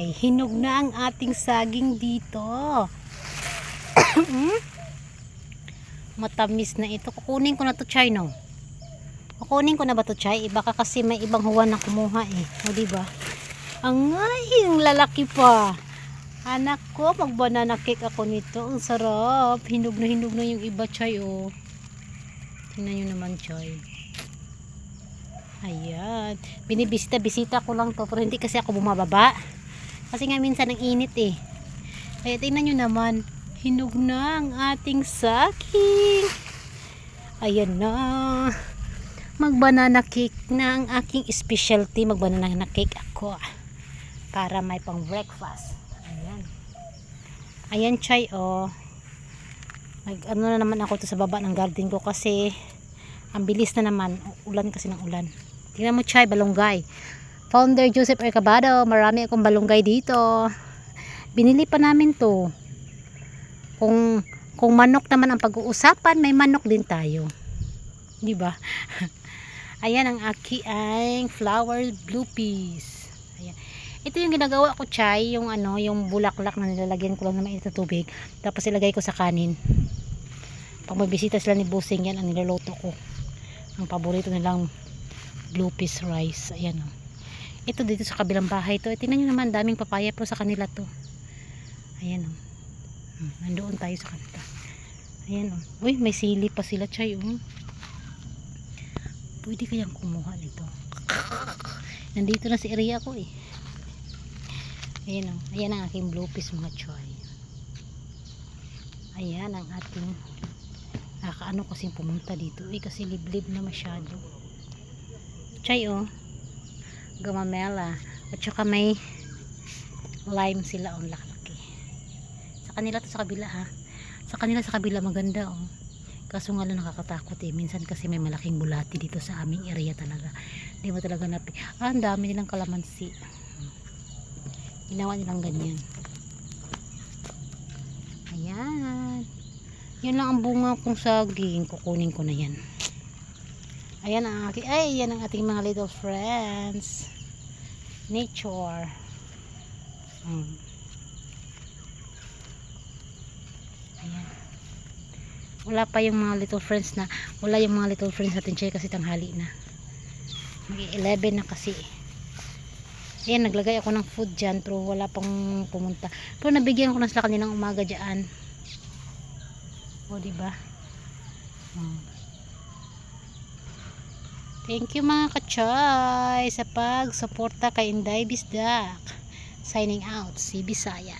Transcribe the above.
Chay. Hinog na ang ating saging dito. Matamis na ito. Kukunin ko na to, Chay, no? Kukunin ko na ba to, Chay? Baka kasi may ibang huwan na kumuha eh. O, diba? Ang lalaki pa. Anak ko, mag-banana cake ako nito. Ang sarap. Hinog na yung iba, Chay, oh. Tingnan nyo naman, Chay. Ayan. Binibisita ko lang to. Pero hindi kasi ako bumababa. Kasi nga minsan ang init eh. Kaya tingnan nyo naman. Hinog na ang ating saging. Ayan na. Mag-banana cake na ang aking specialty. Mag-banana cake ako. Para may pang breakfast. Ayan. Ayan, Chay, oh. Ano na naman ako to sa baba ng garden ko kasi ang bilis na naman. Ulan kasi ng ulan. Tingnan mo, Chay, balunggay. Founder Joseph Ercabado. Marami akong balunggay dito. Binili pa namin to. Kung manok naman ang pag-uusapan, may manok din tayo. Di ba? Ayan ang aking flower blue peas. Ayan. Ito yung ginagawa ko, Chay, yung yung bulaklak na nilalagyan ko lang na mainit na tubig. Tapos ilagay ko sa kanin. Pag magbisita sila ni Busing, yan ang niluluto ko. Ang paborito nilang blue peas rice. Ayan, oh. Ito dito sa kabilang bahay to. Tingnan nyo naman, daming papaya pero sa kanila to. Ayan, oh. Nandoon tayo sa kanila. Ayan, oh. Uy, may sili pa sila, Chay, oh. Pwede kayang kumuha nito. Nandito na si area ko, eh. Ayan, oh. Ayan ang aking blue peas, mga Chay. Ayan ang ating nakakaano kasing pumunta dito, eh, kasi liblib na masyado. Chay, oh. Gamamela. At saka may lime sila, oh, laki. Sa kanila to sa kabila, ha. Sa kanila sa kabila maganda, oh. Kaso nga lang nakakatakot eh. Minsan kasi may malaking bulati dito sa aming area talaga. Hindi mo talaga ang dami nilang kalamansi. Ginawa nilang ganyan. Ayan. Yan lang ang bunga kong saging. Kukunin ko na yan. Ayan ang ating mga little friends. Nature. Ayan. Wala pa yung mga little friends na, wala yung mga little friends natin, Chay, kasi tanghali na. Mag-11 na kasi. Ayan, naglagay ako ng food dyan, pero wala pang pumunta. Pero nabigyan ko na sila kaninang umaga dyan. O, diba? Thank you, mga ka-Chay, sa pag-suporta kay Inday Bisdak. Signing out, si Bisaya.